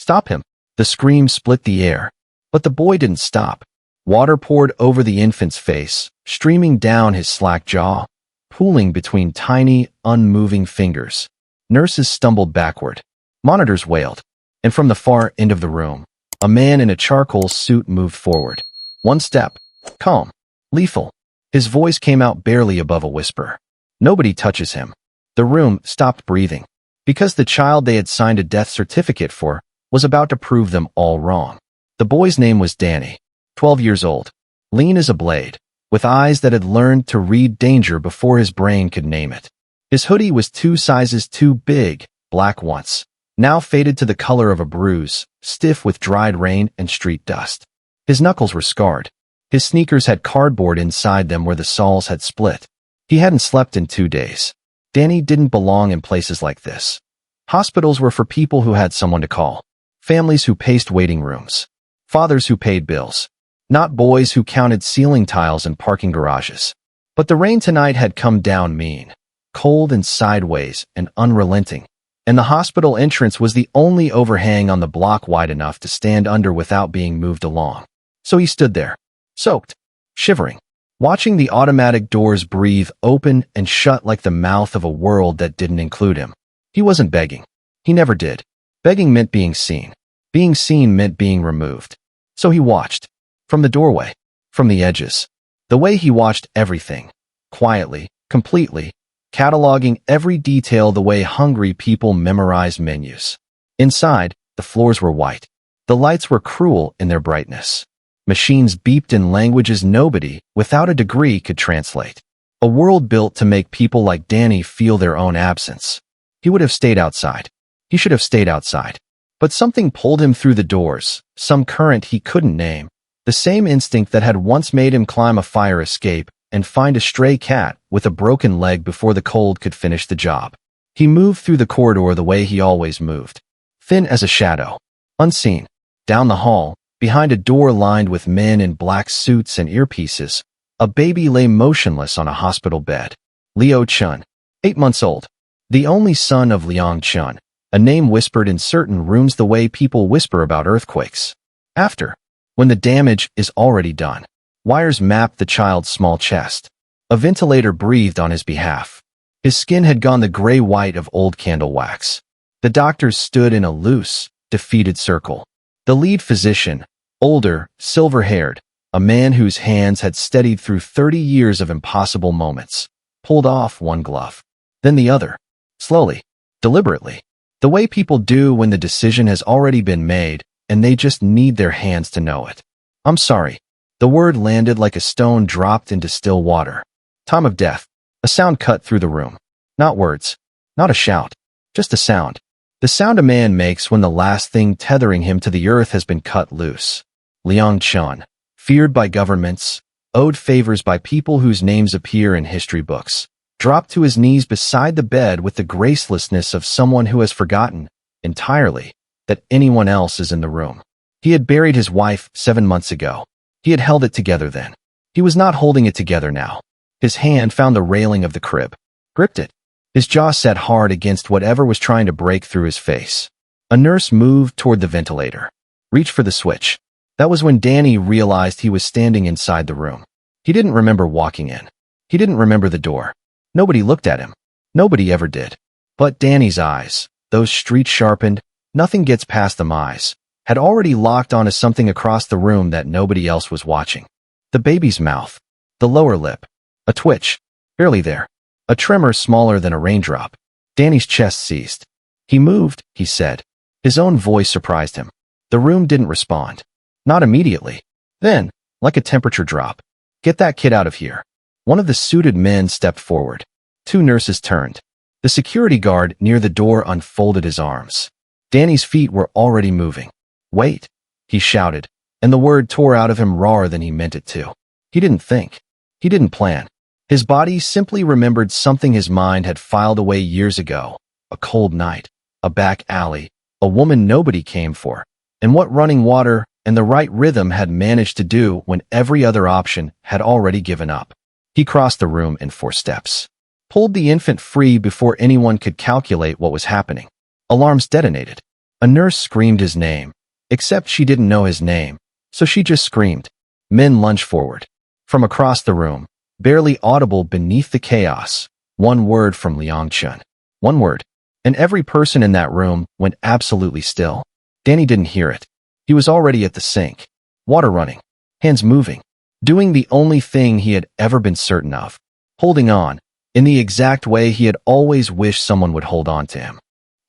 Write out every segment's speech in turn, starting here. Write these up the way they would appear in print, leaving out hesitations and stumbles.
Stop him! The scream split the air. But the boy didn't stop. Water poured over the infant's face, streaming down his slack jaw, pooling between tiny, unmoving fingers. Nurses stumbled backward. Monitors wailed. And from the far end of the room, a man in a charcoal suit moved forward. One step. Calm. Lethal. His voice came out barely above a whisper. Nobody touches him. The room stopped breathing. Because the child they had signed a death certificate for was about to prove them all wrong. The boy's name was Danny, 12 years old, lean as a blade, with eyes that had learned to read danger before his brain could name it. His hoodie was 2 sizes too big, black once, now faded to the color of a bruise, stiff with dried rain and street dust. His knuckles were scarred. His sneakers had cardboard inside them where the soles had split. He hadn't slept in 2 days. Danny didn't belong in places like this. Hospitals were for people who had someone to call, families who paced waiting rooms, fathers who paid bills, not boys who counted ceiling tiles in parking garages. But the rain tonight had come down mean, cold and sideways and unrelenting, and the hospital entrance was the only overhang on the block wide enough to stand under without being moved along. So he stood there, soaked, shivering, watching the automatic doors breathe open and shut like the mouth of a world that didn't include him. He wasn't begging. He never did. Begging meant being seen. Being seen meant being removed. So he watched. From the doorway. From the edges. The way he watched everything. Quietly. Completely. Cataloging every detail the way hungry people memorize menus. Inside, the floors were white. The lights were cruel in their brightness. Machines beeped in languages nobody, without a degree, could translate. A world built to make people like Danny feel their own absence. He would have stayed outside. He should have stayed outside. But something pulled him through the doors, some current he couldn't name, the same instinct that had once made him climb a fire escape and find a stray cat with a broken leg before the cold could finish the job. He moved through the corridor the way he always moved, thin as a shadow, unseen. Down the hall, behind a door lined with men in black suits and earpieces, a baby lay motionless on a hospital bed. Leo Chun, 8 months old. The only son of Liang Chun, a name whispered in certain rooms the way people whisper about earthquakes. After, when the damage is already done, wires mapped the child's small chest. A ventilator breathed on his behalf. His skin had gone the gray-white of old candle wax. The doctors stood in a loose, defeated circle. The lead physician, older, silver-haired, a man whose hands had steadied through 30 years of impossible moments, pulled off one glove, then the other. Slowly, deliberately, the way people do when the decision has already been made and they just need their hands to know it. I'm sorry. The word landed like a stone dropped into still water. Time of death. A sound cut through the room. Not words. Not a shout. Just a sound. The sound a man makes when the last thing tethering him to the earth has been cut loose. Liang Chun, feared by governments, owed favors by people whose names appear in history books, dropped to his knees beside the bed with the gracelessness of someone who has forgotten, entirely, that anyone else is in the room. He had buried his wife 7 months ago. He had held it together then. He was not holding it together now. His hand found the railing of the crib, gripped it. His jaw set hard against whatever was trying to break through his face. A nurse moved toward the ventilator, reached for the switch. That was when Danny realized he was standing inside the room. He didn't remember walking in. He didn't remember the door. Nobody looked at him. Nobody ever did. But Danny's eyes, those street-sharpened, nothing gets past them eyes, had already locked onto something across the room that nobody else was watching. The baby's mouth. The lower lip. A twitch. Barely there. A tremor smaller than a raindrop. Danny's chest seized. He moved, he said. His own voice surprised him. The room didn't respond. Not immediately. Then, like a temperature drop. Get that kid out of here. One of the suited men stepped forward. 2 nurses turned. The security guard near the door unfolded his arms. Danny's feet were already moving. Wait, he shouted, and the word tore out of him rawer than he meant it to. He didn't think. He didn't plan. His body simply remembered something his mind had filed away years ago. A cold night, a back alley, a woman nobody came for, and what running water and the right rhythm had managed to do when every other option had already given up. He crossed the room in 4 steps, pulled the infant free before anyone could calculate what was happening. Alarms detonated. A nurse screamed his name, except she didn't know his name, so she just screamed. Men lunged forward. From across the room, barely audible beneath the chaos, one word from Liang Chun. One word. And every person in that room went absolutely still. Danny didn't hear it. He was already at the sink. Water running. Hands moving. Doing the only thing he had ever been certain of. Holding on, in the exact way he had always wished someone would hold on to him.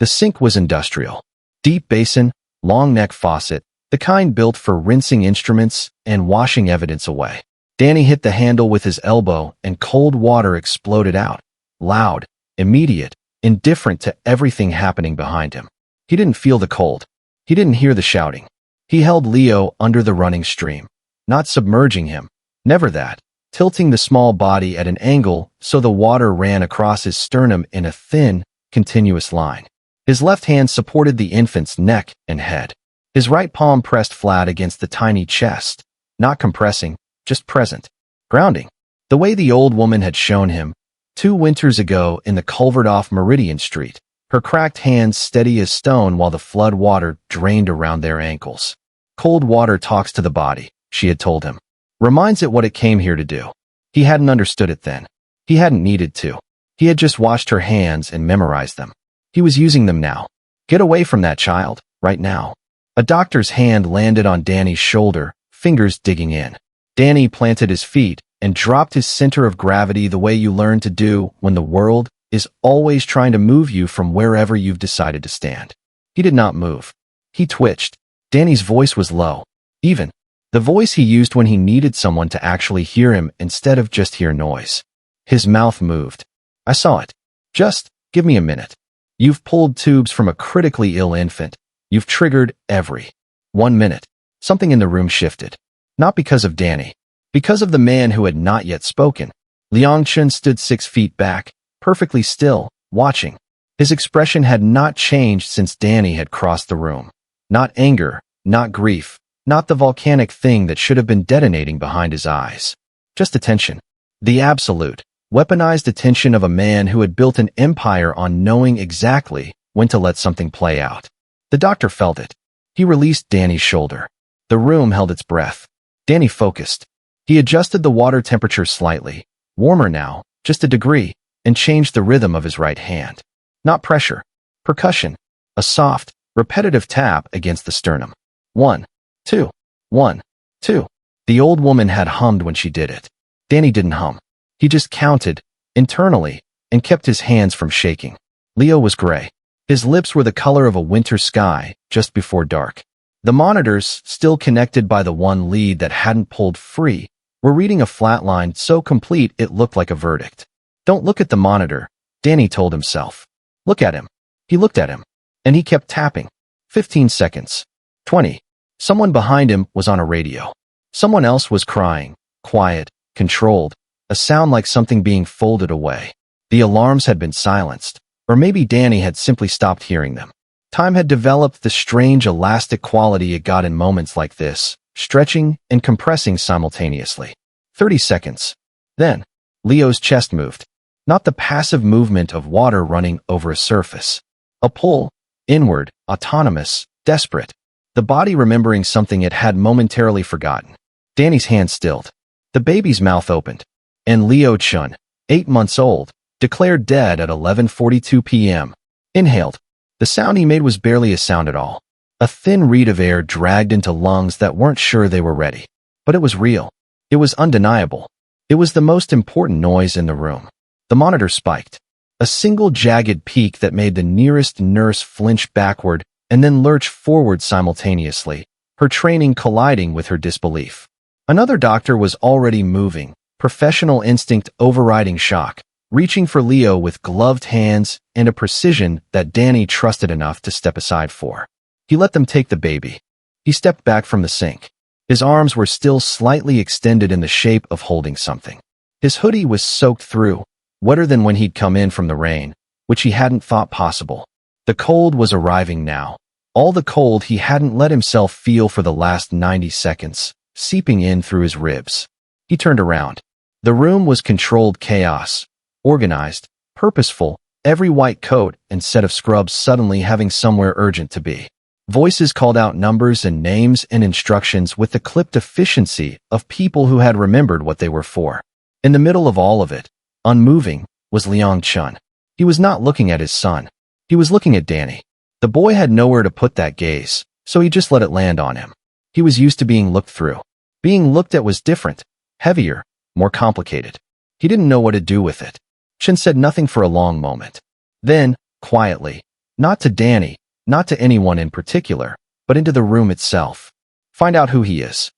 The sink was industrial. Deep basin, long neck faucet, the kind built for rinsing instruments and washing evidence away. Danny hit the handle with his elbow and cold water exploded out. Loud, immediate, indifferent to everything happening behind him. He didn't feel the cold. He didn't hear the shouting. He held Leo under the running stream, not submerging him, never that, tilting the small body at an angle so the water ran across his sternum in a thin, continuous line. His left hand supported the infant's neck and head. His right palm pressed flat against the tiny chest, not compressing, just present. Grounding. The way the old woman had shown him 2 winters ago in the culvert off Meridian Street, her cracked hands steady as stone while the flood water drained around their ankles. Cold water talks to the body, she had told him. Reminds it what it came here to do. He hadn't understood it then. He hadn't needed to. He had just washed her hands and memorized them. He was using them now. Get away from that child, right now. A doctor's hand landed on Danny's shoulder, fingers digging in. Danny planted his feet and dropped his center of gravity the way you learn to do when the world is always trying to move you from wherever you've decided to stand. He did not move. He twitched. Danny's voice was low. Even. The voice he used when he needed someone to actually hear him instead of just hear noise. His mouth moved. I saw it. Just give me a minute. You've pulled tubes from a critically ill infant. You've triggered every 1 minute. Something in the room shifted. Not because of Danny. Because of the man who had not yet spoken. Liang Chun stood 6 feet back, perfectly still, watching. His expression had not changed since Danny had crossed the room. Not anger, not grief, not the volcanic thing that should have been detonating behind his eyes. Just attention. The absolute, weaponized attention of a man who had built an empire on knowing exactly when to let something play out. The doctor felt it. He released Danny's shoulder. The room held its breath. Danny focused. He adjusted the water temperature slightly, warmer now, just a degree, and changed the rhythm of his right hand. Not pressure. Percussion. A soft, repetitive tap against the sternum. 1, 2, 1, 2. The old woman had hummed when she did it. Danny didn't hum. He just counted, internally, and kept his hands from shaking. Leo was gray. His lips were the color of a winter sky just before dark. The monitors, still connected by the one lead that hadn't pulled free, were reading a flat line so complete it looked like a verdict. Don't look at the monitor, Danny told himself. Look at him. He looked at him. And he kept tapping. 15 seconds. 20. Someone behind him was on a radio. Someone else was crying, quiet, controlled, a sound like something being folded away. The alarms had been silenced, or maybe Danny had simply stopped hearing them. Time had developed the strange elastic quality it got in moments like this, stretching and compressing simultaneously. 30 seconds. Then, Leo's chest moved. Not the passive movement of water running over a surface. A pull, inward, autonomous, desperate. The body remembering something it had momentarily forgotten. Danny's hand stilled. The baby's mouth opened. And Leo Chun, 8 months old, declared dead at 11:42 p.m. Inhaled. The sound he made was barely a sound at all. A thin reed of air dragged into lungs that weren't sure they were ready. But it was real. It was undeniable. It was the most important noise in the room. The monitor spiked. A single jagged peak that made the nearest nurse flinch backward and then lurch forward simultaneously, her training colliding with her disbelief. Another doctor was already moving, professional instinct overriding shock, reaching for Leo with gloved hands and a precision that Danny trusted enough to step aside for. He let them take the baby. He stepped back from the sink. His arms were still slightly extended in the shape of holding something. His hoodie was soaked through, wetter than when he'd come in from the rain, which he hadn't thought possible. The cold was arriving now. All the cold he hadn't let himself feel for the last 90 seconds, seeping in through his ribs. He turned around. The room was controlled chaos, organized, purposeful, every white coat and set of scrubs suddenly having somewhere urgent to be. Voices called out numbers and names and instructions with the clipped efficiency of people who had remembered what they were for. In the middle of all of it, unmoving, was Liang Chun. He was not looking at his son. He was looking at Danny. The boy had nowhere to put that gaze, so he just let it land on him. He was used to being looked through. Being looked at was different, heavier, more complicated. He didn't know what to do with it. Chen said nothing for a long moment. Then, quietly, not to Danny, not to anyone in particular, but into the room itself. Find out who he is.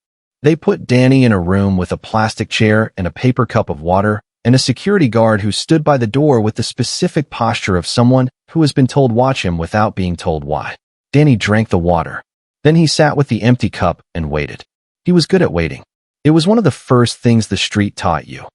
They put Danny in a room with a plastic chair and a paper cup of water, and a security guard who stood by the door with the specific posture of someone who has been told watch him without being told why. Danny drank the water. Then he sat with the empty cup and waited. He was good at waiting. It was one of the first things the street taught you.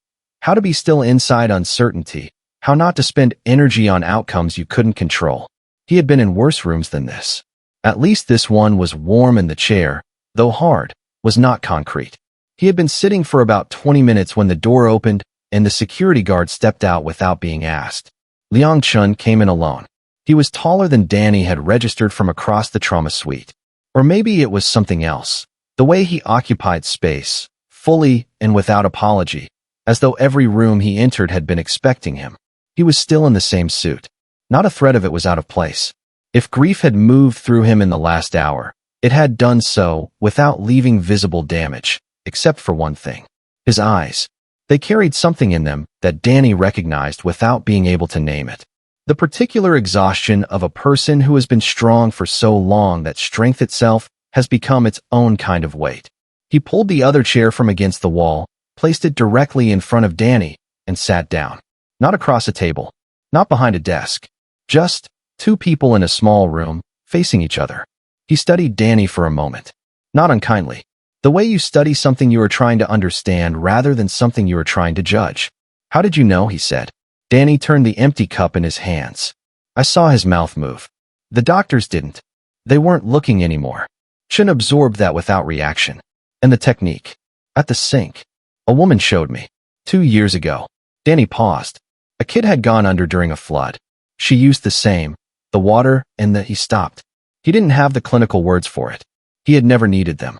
How to be still inside uncertainty, how not to spend energy on outcomes you couldn't control. He had been in worse rooms than this. At least this one was warm, and the chair, though hard, was not concrete. He had been sitting for about 20 minutes when the door opened and the security guard stepped out without being asked. Liang Chun came in alone. He was taller than Danny had registered from across the trauma suite. Or maybe it was something else. The way he occupied space, fully and without apology, as though every room he entered had been expecting him. He was still in the same suit. Not a thread of it was out of place. If grief had moved through him in the last hour, it had done so without leaving visible damage, except for one thing. His eyes. They carried something in them that Danny recognized without being able to name it. The particular exhaustion of a person who has been strong for so long that strength itself has become its own kind of weight. He pulled the other chair from against the wall, placed it directly in front of Danny, and sat down. Not across a table, not behind a desk. Just two people in a small room, facing each other. He studied Danny for a moment. Not unkindly. The way you study something you are trying to understand rather than something you are trying to judge. How did you know? He said. Danny turned the empty cup in his hands. I saw his mouth move. The doctors didn't. They weren't looking anymore. Chen absorbed that without reaction. And the technique. At the sink. A woman showed me. 2 years ago. Danny paused. A kid had gone under during a flood. She used the same, the water, and he stopped. He didn't have the clinical words for it. He had never needed them.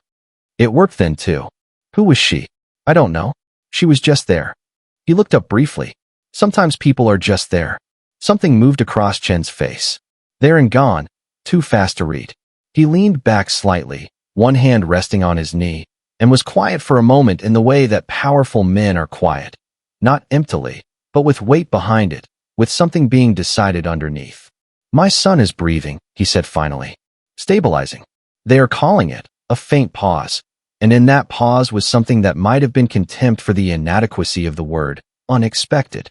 It worked then too. Who was she? I don't know. She was just there. He looked up briefly. Sometimes people are just there. Something moved across Chen's face. There and gone, too fast to read. He leaned back slightly, one hand resting on his knee, and was quiet for a moment in the way that powerful men are quiet. Not emptily, but with weight behind it, with something being decided underneath. My son is breathing, he said finally. Stabilizing. They are calling it. A faint pause. And in that pause was something that might have been contempt for the inadequacy of the word, unexpected.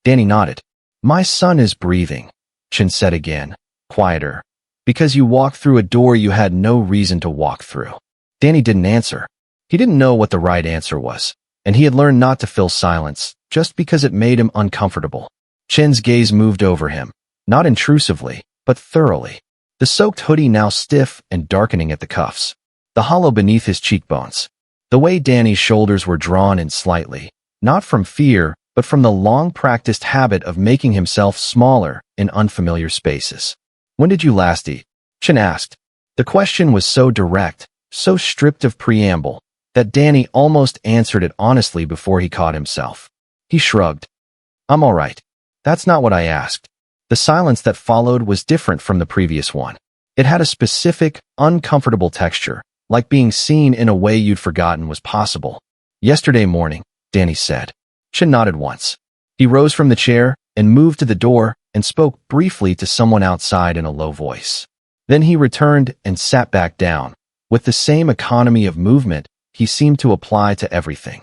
Danny nodded. My son is breathing, Chen said again, quieter. Because you walked through a door you had no reason to walk through. Danny didn't answer. He didn't know what the right answer was, and he had learned not to fill silence, just because it made him uncomfortable. Chen's gaze moved over him, not intrusively, but thoroughly. The soaked hoodie now stiff and darkening at the cuffs. The hollow beneath his cheekbones. The way Danny's shoulders were drawn in slightly, not from fear, but from the long-practiced habit of making himself smaller in unfamiliar spaces. When did you last eat? Chen asked. The question was so direct, so stripped of preamble, that Danny almost answered it honestly before he caught himself. He shrugged. I'm all right. That's not what I asked. The silence that followed was different from the previous one. It had a specific, uncomfortable texture, like being seen in a way you'd forgotten was possible. Yesterday morning, Danny said. Chen nodded once. He rose from the chair and moved to the door and spoke briefly to someone outside in a low voice. Then he returned and sat back down. With the same economy of movement, he seemed to apply to everything.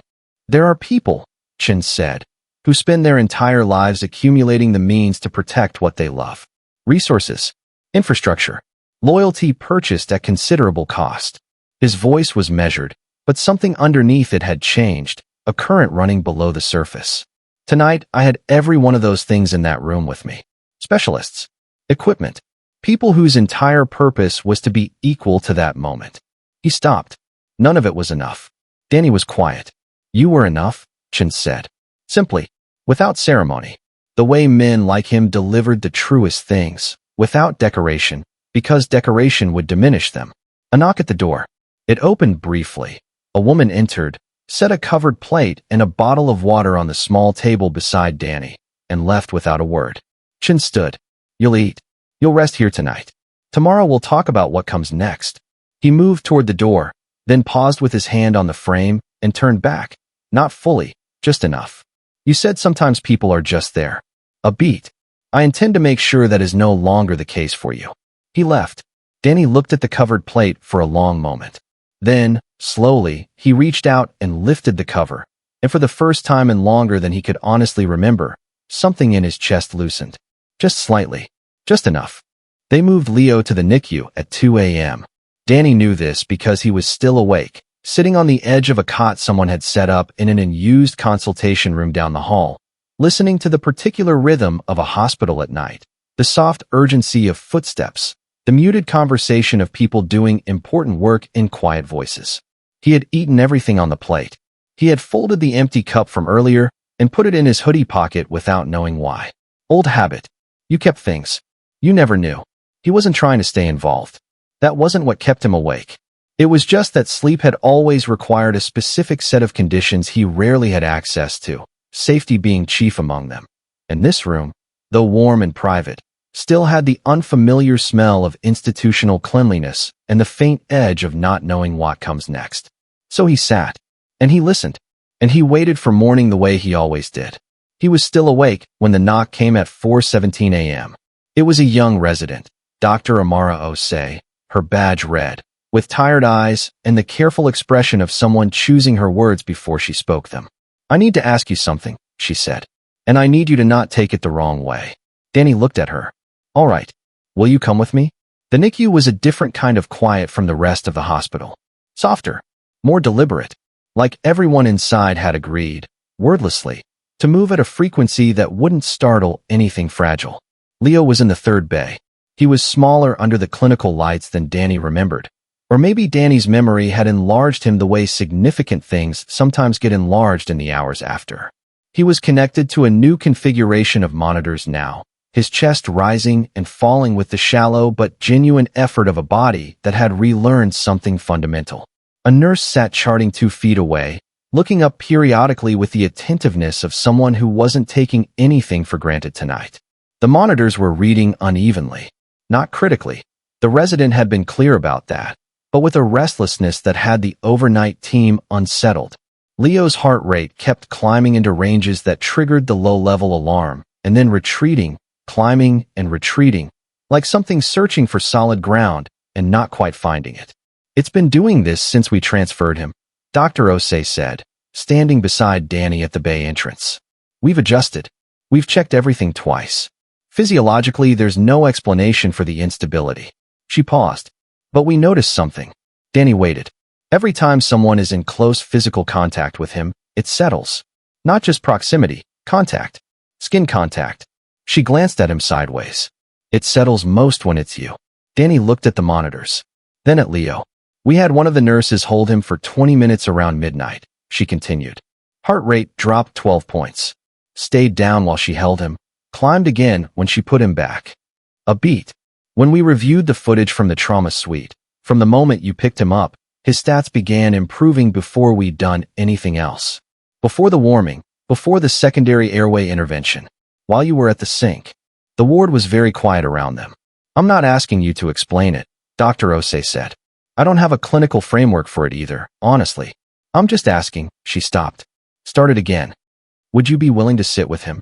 There are people, Chen said, who spend their entire lives accumulating the means to protect what they love. Resources, infrastructure, loyalty purchased at considerable cost. His voice was measured, but something underneath it had changed, a current running below the surface. Tonight, I had every one of those things in that room with me. Specialists, equipment, people whose entire purpose was to be equal to that moment. He stopped. None of it was enough. Danny was quiet. You were enough, Chen said. Simply, without ceremony. The way men like him delivered the truest things, without decoration, because decoration would diminish them. A knock at the door. It opened briefly. A woman entered, set a covered plate and a bottle of water on the small table beside Danny, and left without a word. Chin stood. You'll eat. You'll rest here tonight. Tomorrow we'll talk about what comes next. He moved toward the door, then paused with his hand on the frame and turned back. Not fully, just enough. You said sometimes people are just there. A beat. I intend to make sure that is no longer the case for you. He left. Danny looked at the covered plate for a long moment. Then, slowly, he reached out and lifted the cover, and for the first time in longer than he could honestly remember, something in his chest loosened. Just slightly. Just enough. They moved Leo to the NICU at 2 a.m. Danny knew this because he was still awake, sitting on the edge of a cot someone had set up in an unused consultation room down the hall, listening to the particular rhythm of a hospital at night, the soft urgency of footsteps, the muted conversation of people doing important work in quiet voices. He had eaten everything on the plate. He had folded the empty cup from earlier and put it in his hoodie pocket without knowing why. Old habit. You kept things. You never knew. He wasn't trying to stay involved. That wasn't what kept him awake. It was just that sleep had always required a specific set of conditions he rarely had access to, safety being chief among them. And this room, though warm and private, still had the unfamiliar smell of institutional cleanliness and the faint edge of not knowing what comes next. So he sat, and he listened, and he waited for morning the way he always did. He was still awake when the knock came at 4:17 a.m. It was a young resident, Dr. Amara Osei, her badge red, with tired eyes and the careful expression of someone choosing her words before she spoke them. I need to ask you something, she said, and I need you to not take it the wrong way. Danny looked at her. All right. Will you come with me? The NICU was a different kind of quiet from the rest of the hospital. Softer, more deliberate, like everyone inside had agreed, wordlessly, to move at a frequency that wouldn't startle anything fragile. Leo was in the third bay. He was smaller under the clinical lights than Danny remembered. Or maybe Danny's memory had enlarged him the way significant things sometimes get enlarged in the hours after. He was connected to a new configuration of monitors now, his chest rising and falling with the shallow but genuine effort of a body that had relearned something fundamental. A nurse sat charting 2 feet away, looking up periodically with the attentiveness of someone who wasn't taking anything for granted tonight. The monitors were reading unevenly, not critically. The resident had been clear about that, but with a restlessness that had the overnight team unsettled. Leo's heart rate kept climbing into ranges that triggered the low-level alarm, and then retreating, climbing and retreating, like something searching for solid ground and not quite finding it. It's been doing this since we transferred him, Dr. Osei said, standing beside Danny at the bay entrance. We've adjusted. We've checked everything twice. Physiologically, there's no explanation for the instability. She paused. But we noticed something. Danny waited. Every time someone is in close physical contact with him, it settles. Not just proximity, contact. Skin contact. She glanced at him sideways. It settles most when it's you. Danny looked at the monitors. Then at Leo. We had one of the nurses hold him for 20 minutes around midnight, she continued. Heart rate dropped 12 points. Stayed down while she held him. Climbed again when she put him back. A beat. When we reviewed the footage from the trauma suite, from the moment you picked him up, his stats began improving before we'd done anything else. Before the warming, before the secondary airway intervention, while you were at the sink. The ward was very quiet around them. I'm not asking you to explain it, Dr. Osei said. I don't have a clinical framework for it either, honestly. I'm just asking, she stopped. Started again. Would you be willing to sit with him?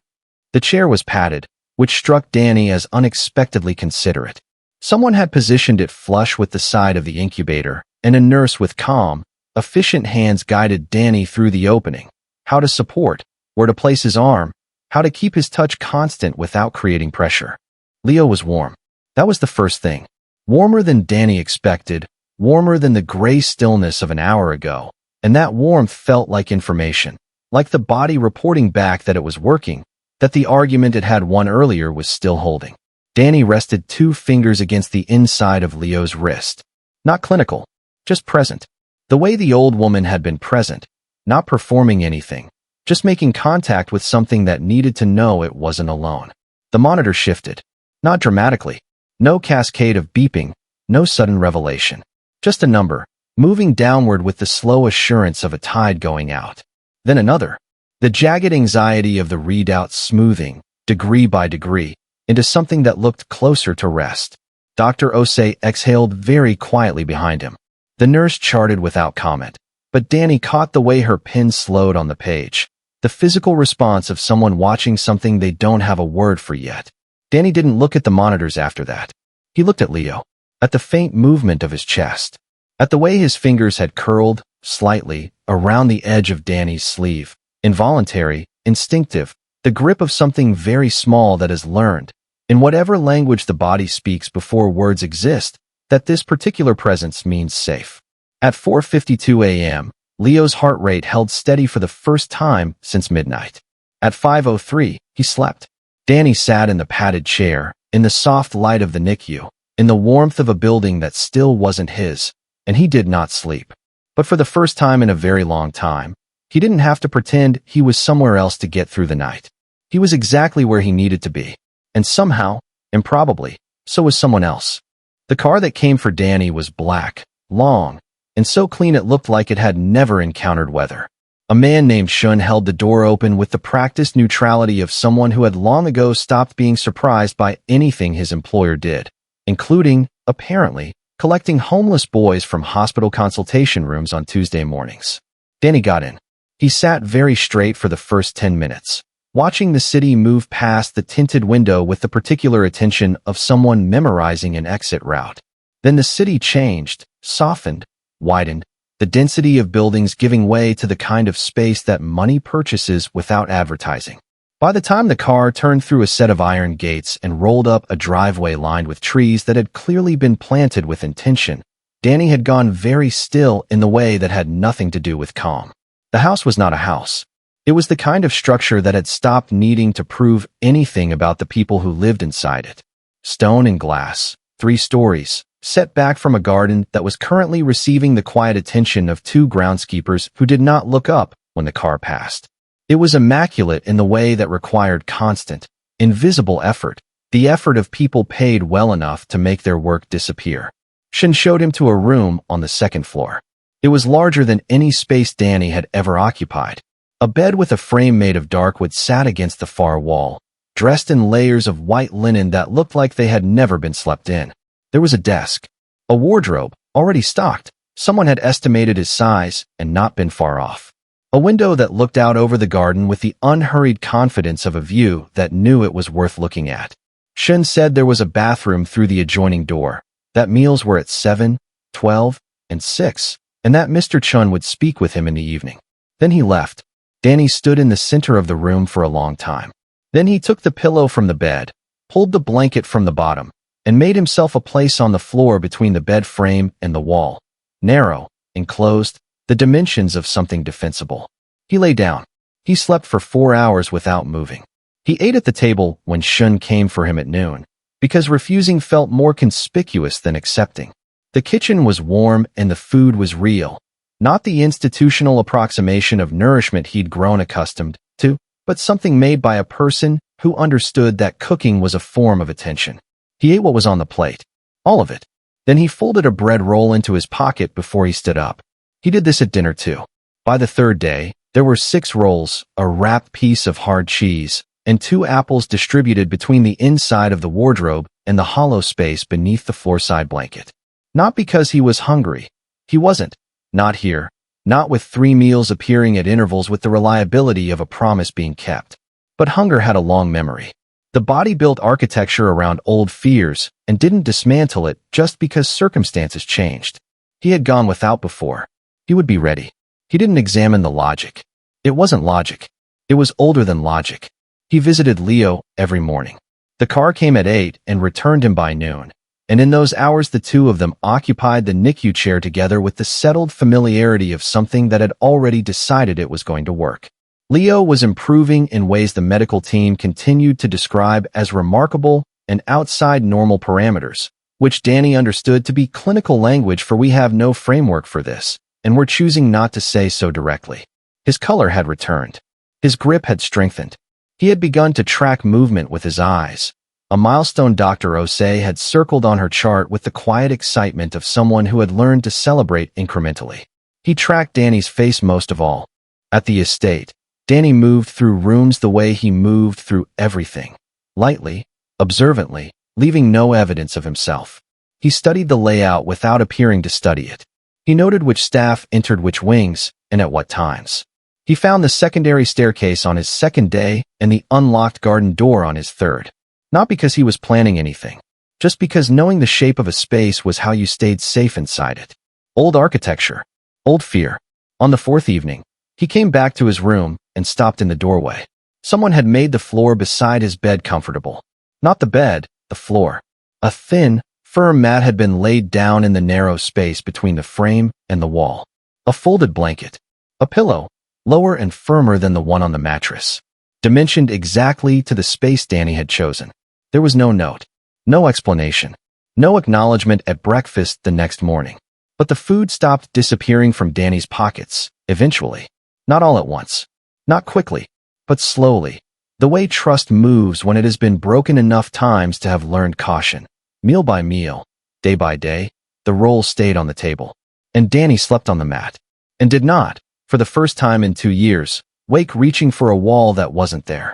The chair was padded, which struck Danny as unexpectedly considerate. Someone had positioned it flush with the side of the incubator, and a nurse with calm, efficient hands guided Danny through the opening. How to support, where to place his arm, how to keep his touch constant without creating pressure. Leo was warm. That was the first thing. Warmer than Danny expected, warmer than the gray stillness of an hour ago, and that warmth felt like information, like the body reporting back that it was working, that the argument it had won earlier was still holding. Danny rested 2 fingers against the inside of Leo's wrist. Not clinical, just present. The way the old woman had been present, not performing anything, just making contact with something that needed to know it wasn't alone. The monitor shifted. Not dramatically, No cascade of beeping, no sudden revelation. Just a number, moving downward with the slow assurance of a tide going out. Then another. The jagged anxiety of the readout smoothing, degree by degree, into something that looked closer to rest. Dr. Osei exhaled very quietly behind him. The nurse charted without comment, but Danny caught the way her pen slowed on the page. The physical response of someone watching something they don't have a word for yet. Danny didn't look at the monitors after that. He looked at Leo, at the faint movement of his chest, at the way his fingers had curled, slightly, around the edge of Danny's sleeve. Involuntary, instinctive, the grip of something very small that is learned, in whatever language the body speaks before words exist, that this particular presence means safe. At 4:52 a.m., Leo's heart rate held steady for the first time since midnight. At 5:03, he slept. Danny sat in the padded chair, in the soft light of the NICU, in the warmth of a building that still wasn't his, and he did not sleep. But for the first time in a very long time, he didn't have to pretend he was somewhere else to get through the night. He was exactly where he needed to be. And somehow, improbably, so was someone else. The car that came for Danny was black, long, and so clean it looked like it had never encountered weather. A man named Shun held the door open with the practiced neutrality of someone who had long ago stopped being surprised by anything his employer did, including, apparently, collecting homeless boys from hospital consultation rooms on Tuesday mornings. Danny got in. He sat very straight for the first 10 minutes, watching the city move past the tinted window with the particular attention of someone memorizing an exit route. Then the city changed, softened, widened, the density of buildings giving way to the kind of space that money purchases without advertising. By the time the car turned through a set of iron gates and rolled up a driveway lined with trees that had clearly been planted with intention, Danny had gone very still in the way that had nothing to do with calm. The house was not a house. It was the kind of structure that had stopped needing to prove anything about the people who lived inside it. Stone and glass, 3 stories, set back from a garden that was currently receiving the quiet attention of 2 groundskeepers who did not look up when the car passed. It was immaculate in the way that required constant, invisible effort, the effort of people paid well enough to make their work disappear. Shin showed him to a room on the 2nd floor. It was larger than any space Danny had ever occupied. A bed with a frame made of dark wood sat against the far wall, dressed in layers of white linen that looked like they had never been slept in. There was a desk, a wardrobe, already stocked. Someone had estimated his size and not been far off. A window that looked out over the garden with the unhurried confidence of a view that knew it was worth looking at. Shin said there was a bathroom through the adjoining door, that meals were at 7, 12, and 6, and that Mr. Chun would speak with him in the evening. Then he left. Danny stood in the center of the room for a long time. Then he took the pillow from the bed, pulled the blanket from the bottom, and made himself a place on the floor between the bed frame and the wall. Narrow, enclosed, the dimensions of something defensible. He lay down. He slept for 4 hours without moving. He ate at the table when Shun came for him at noon, because refusing felt more conspicuous than accepting. The kitchen was warm and the food was real, not the institutional approximation of nourishment he'd grown accustomed to, but something made by a person who understood that cooking was a form of attention. He ate what was on the plate, all of it. Then he folded a bread roll into his pocket before he stood up. He did this at dinner too. By the 3rd day, there were 6 rolls, a wrapped piece of hard cheese, and 2 apples distributed between the inside of the wardrobe and the hollow space beneath the floorside blanket. Not because he was hungry. He wasn't. Not here. Not with 3 meals appearing at intervals with the reliability of a promise being kept. But hunger had a long memory. The body built architecture around old fears and didn't dismantle it just because circumstances changed. He had gone without before. He would be ready. He didn't examine the logic. It wasn't logic. It was older than logic. He visited Leo every morning. The car came at 8 and returned him by noon. And in those hours the two of them occupied the NICU chair together with the settled familiarity of something that had already decided it was going to work. Leo was improving in ways the medical team continued to describe as remarkable and outside normal parameters, which Danny understood to be clinical language, for we have no framework for this, and we're choosing not to say so directly. His color had returned. His grip had strengthened. He had begun to track movement with his eyes, A milestone Dr. Osei had circled on her chart with the quiet excitement of someone who had learned to celebrate incrementally. He tracked Danny's face most of all. At the estate, Danny moved through rooms the way he moved through everything. Lightly, observantly, leaving no evidence of himself. He studied the layout without appearing to study it. He noted which staff entered which wings, and at what times. He found the secondary staircase on his second day and the unlocked garden door on his third. Not because he was planning anything, just because knowing the shape of a space was how you stayed safe inside it. Old architecture. Old fear. On the fourth evening, he came back to his room and stopped in the doorway. Someone had made the floor beside his bed comfortable. Not the bed, the floor. A thin, firm mat had been laid down in the narrow space between the frame and the wall. A folded blanket. A pillow, lower and firmer than the one on the mattress. Dimensioned exactly to the space Danny had chosen. There was no note. No explanation. No acknowledgement at breakfast the next morning. But the food stopped disappearing from Danny's pockets, eventually. Not all at once. Not quickly, but slowly. The way trust moves when it has been broken enough times to have learned caution. Meal by meal, day by day, the roll stayed on the table. And Danny slept on the mat. And did not, for the first time in 2 years, wake reaching for a wall that wasn't there.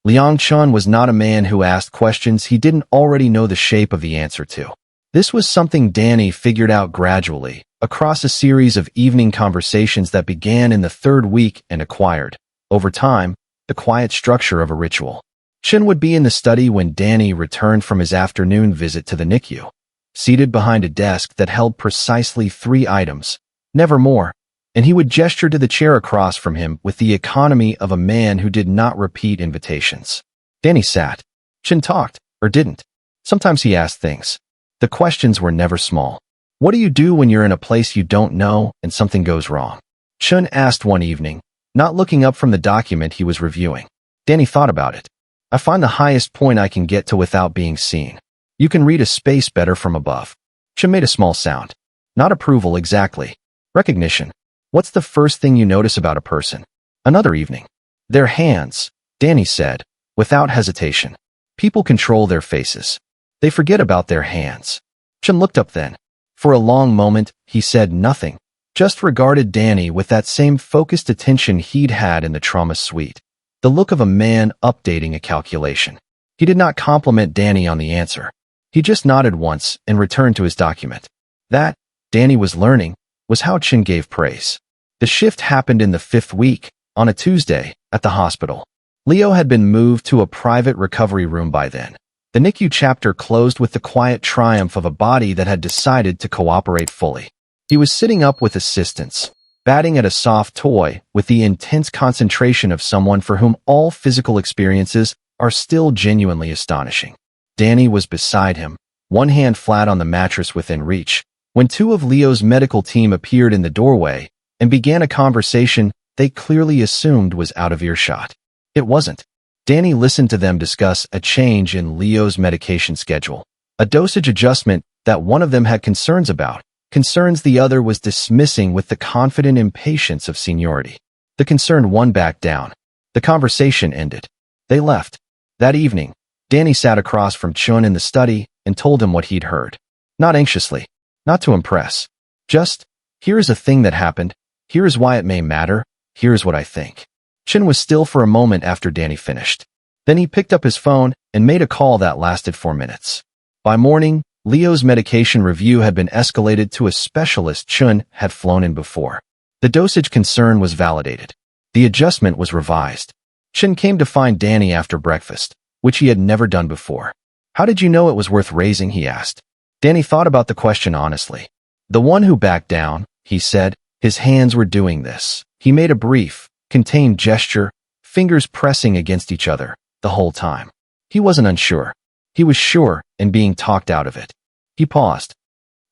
Liang Chun was not a man who asked questions he didn't already know the shape of the answer to. This was something Danny figured out gradually, across a series of evening conversations that began in the third week and acquired, over time, the quiet structure of a ritual. Chun would be in the study when Danny returned from his afternoon visit to the NICU, seated behind a desk that held precisely 3 items, never more, and he would gesture to the chair across from him with the economy of a man who did not repeat invitations. Danny sat. Chun talked, or didn't. Sometimes he asked things. The questions were never small. What do you do when you're in a place you don't know and something goes wrong? Chun asked one evening, not looking up from the document he was reviewing. Danny thought about it. I find the highest point I can get to without being seen. You can read a space better from above. Chun made a small sound. Not approval exactly. Recognition. What's the first thing you notice about a person? Another evening. Their hands, Danny said, without hesitation. People control their faces. They forget about their hands. Chun looked up then. For a long moment, he said nothing, just regarded Danny with that same focused attention he'd had in the trauma suite. The look of a man updating a calculation. He did not compliment Danny on the answer. He just nodded once and returned to his document. That, Danny was learning, was how Chun gave praise. The shift happened in the 5th week, on a Tuesday, at the hospital. Leo had been moved to a private recovery room by then. The NICU chapter closed with the quiet triumph of a body that had decided to cooperate fully. He was sitting up with assistance, batting at a soft toy with the intense concentration of someone for whom all physical experiences are still genuinely astonishing. Danny was beside him, one hand flat on the mattress within reach, when 2 of Leo's medical team appeared in the doorway and began a conversation they clearly assumed was out of earshot. It wasn't. Danny listened to them discuss a change in Leo's medication schedule, a dosage adjustment that one of them had concerns about, concerns the other was dismissing with the confident impatience of seniority. The concerned one backed down. The conversation ended. They left. That evening, Danny sat across from Chun in the study and told him what he'd heard. Not anxiously, not to impress. Just, here's a thing that happened, here's why it may matter, here's what I think. Chun was still for a moment after Danny finished. Then he picked up his phone and made a call that lasted 4 minutes. By morning, Leo's medication review had been escalated to a specialist Chun had flown in before. The dosage concern was validated. The adjustment was revised. Chun came to find Danny after breakfast, which he had never done before. How did you know it was worth raising, he asked. Danny thought about the question honestly. The one who backed down, he said, his hands were doing this. He made a brief, contained gesture, fingers pressing against each other, the whole time. He wasn't unsure. He was sure and being talked out of it. He paused.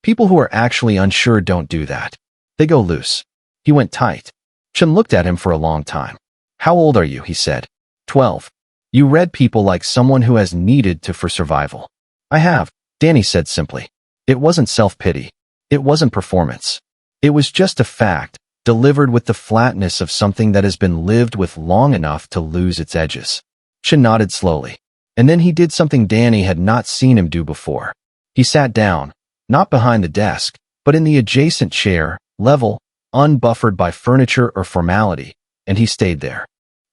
People who are actually unsure don't do that. They go loose. He went tight. Chun looked at him for a long time. How old are you, he said. 12. You read people like someone who has needed to for survival. I have, Danny said simply. It wasn't self-pity. It wasn't performance. It was just a fact, delivered with the flatness of something that has been lived with long enough to lose its edges. Chun nodded slowly. And then he did something Danny had not seen him do before. He sat down, not behind the desk, but in the adjacent chair, level, unbuffered by furniture or formality, and he stayed there.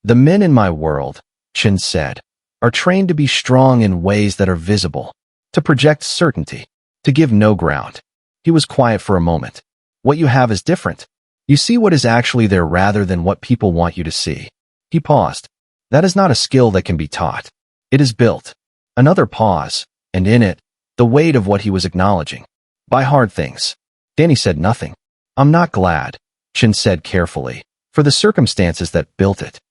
The men in my world, Chen said, are trained to be strong in ways that are visible, to project certainty, to give no ground. He was quiet for a moment. What you have is different. You see what is actually there rather than what people want you to see. He paused. That is not a skill that can be taught. It is built. Another pause, and in it, the weight of what he was acknowledging. By hard things. Danny said nothing. I'm not glad, Chen said carefully, for the circumstances that built it.